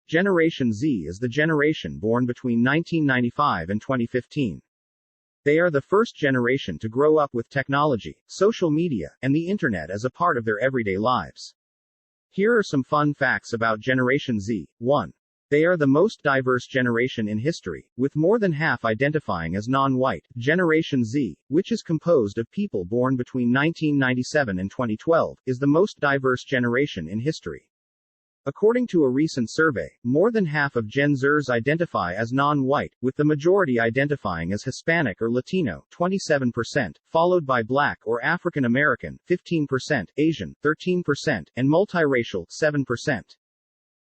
Generation Z is the generation born between 1995 and 2015. They are the first generation to grow up with technology, social media, and the internet as a part of their everyday lives. Here are some fun facts about Generation Z. 1. They are the most diverse generation in history, with more than half identifying as non-white. Generation Z, which is composed of people born between 1997 and 2012, is the most diverse generation in history. According to a recent survey, more than half of Gen Zers identify as non-white, with the majority identifying as Hispanic or Latino, 27%, followed by Black or African American, 15%, Asian, 13%, and multiracial, 7%.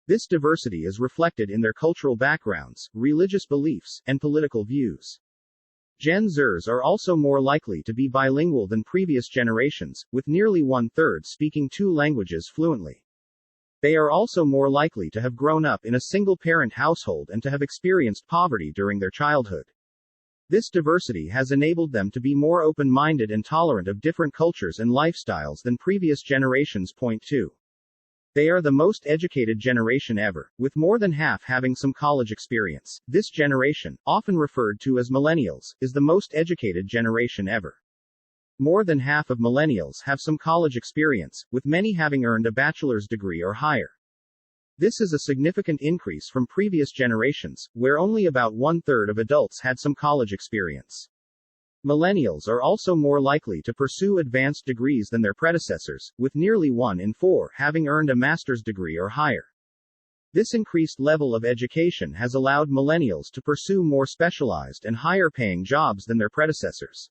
This diversity is reflected in their cultural backgrounds, religious beliefs, and political views. Gen Zers are also more likely to be bilingual than previous generations, with nearly one-third speaking two languages fluently. They are also more likely to have grown up in a single-parent household and to have experienced poverty during their childhood. This diversity has enabled them to be more open-minded and tolerant of different cultures and lifestyles than previous generations. Point 2. They are the most educated generation ever, with more than half having some college experience. This generation, often referred to as millennials, is the most educated generation ever. More than half of millennials have some college experience, with many having earned a bachelor's degree or higher. This is a significant increase from previous generations, where only about one-third of adults had some college experience. Millennials are also more likely to pursue advanced degrees than their predecessors, with nearly 1 in 4 having earned a master's degree or higher. This increased level of education has allowed millennials to pursue more specialized and higher-paying jobs than their predecessors.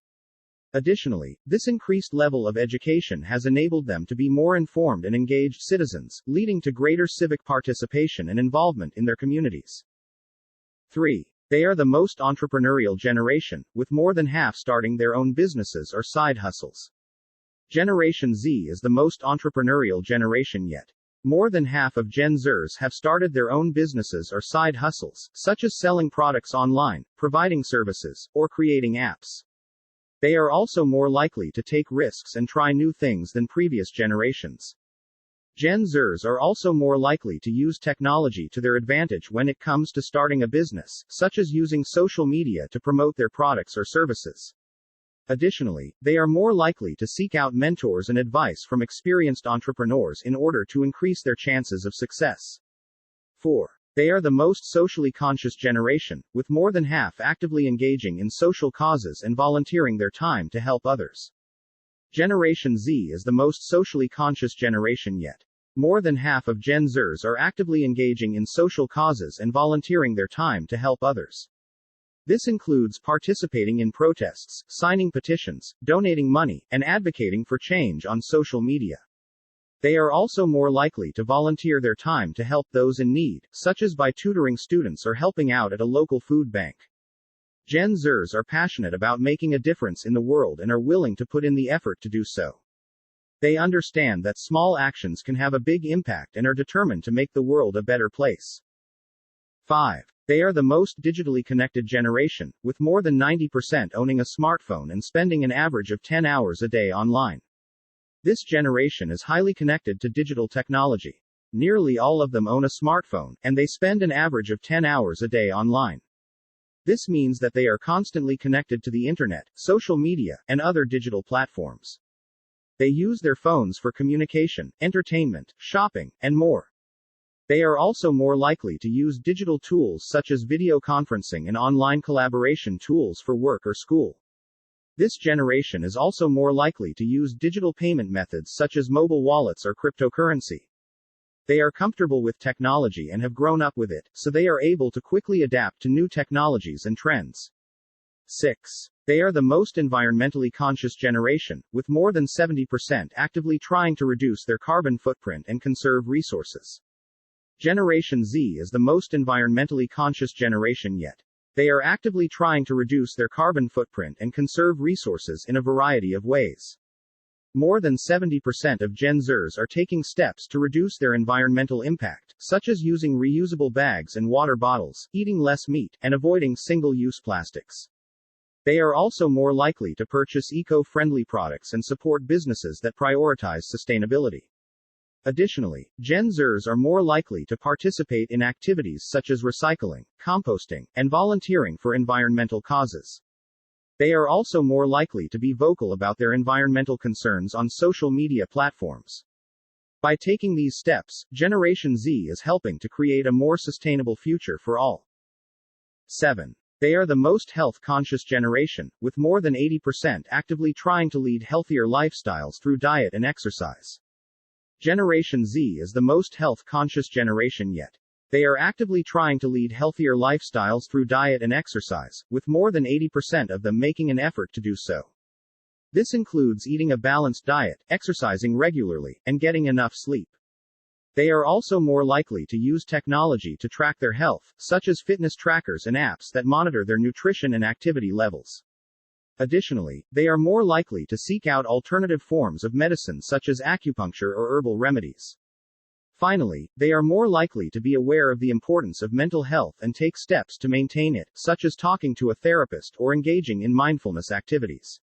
Additionally, this increased level of education has enabled them to be more informed and engaged citizens, leading to greater civic participation and involvement in their communities. 3. They are the most entrepreneurial generation, with more than half starting their own businesses or side hustles. Generation Z is the most entrepreneurial generation yet. More than half of Gen Zers have started their own businesses or side hustles, such as selling products online, providing services, or creating apps. They are also more likely to take risks and try new things than previous generations. Gen Zers are also more likely to use technology to their advantage when it comes to starting a business, such as using social media to promote their products or services. Additionally, they are more likely to seek out mentors and advice from experienced entrepreneurs in order to increase their chances of success. 4. They are the most socially conscious generation, with more than half actively engaging in social causes and volunteering their time to help others. Generation Z is the most socially conscious generation yet. More than half of Gen Zers are actively engaging in social causes and volunteering their time to help others. This includes participating in protests, signing petitions, donating money, and advocating for change on social media. They are also more likely to volunteer their time to help those in need, such as by tutoring students or helping out at a local food bank. Gen Zers are passionate about making a difference in the world and are willing to put in the effort to do so. They understand that small actions can have a big impact and are determined to make the world a better place. 5. They are the most digitally connected generation, with more than 90% owning a smartphone and spending an average of 10 hours a day online. This generation is highly connected to digital technology. Nearly all of them own a smartphone, and they spend an average of 10 hours a day online. This means that they are constantly connected to the internet, social media, and other digital platforms. They use their phones for communication, entertainment, shopping, and more. They are also more likely to use digital tools such as video conferencing and online collaboration tools for work or school. This generation is also more likely to use digital payment methods such as mobile wallets or cryptocurrency. They are comfortable with technology and have grown up with it, so they are able to quickly adapt to new technologies and trends. 6. They are the most environmentally conscious generation, with more than 70% actively trying to reduce their carbon footprint and conserve resources. Generation Z is the most environmentally conscious generation yet. They are actively trying to reduce their carbon footprint and conserve resources in a variety of ways. More than 70% of Gen Zers are taking steps to reduce their environmental impact, such as using reusable bags and water bottles, eating less meat, and avoiding single-use plastics. They are also more likely to purchase eco-friendly products and support businesses that prioritize sustainability. Additionally, Gen Zers are more likely to participate in activities such as recycling, composting, and volunteering for environmental causes. They are also more likely to be vocal about their environmental concerns on social media platforms. By taking these steps, Generation Z is helping to create a more sustainable future for all. 7. They are the most health-conscious generation, with more than 80% actively trying to lead healthier lifestyles through diet and exercise. Generation Z is the most health-conscious generation yet. They are actively trying to lead healthier lifestyles through diet and exercise, with more than 80% of them making an effort to do so. This includes eating a balanced diet, exercising regularly, and getting enough sleep. They are also more likely to use technology to track their health, such as fitness trackers and apps that monitor their nutrition and activity levels. Additionally, they are more likely to seek out alternative forms of medicine such as acupuncture or herbal remedies. Finally, they are more likely to be aware of the importance of mental health and take steps to maintain it, such as talking to a therapist or engaging in mindfulness activities.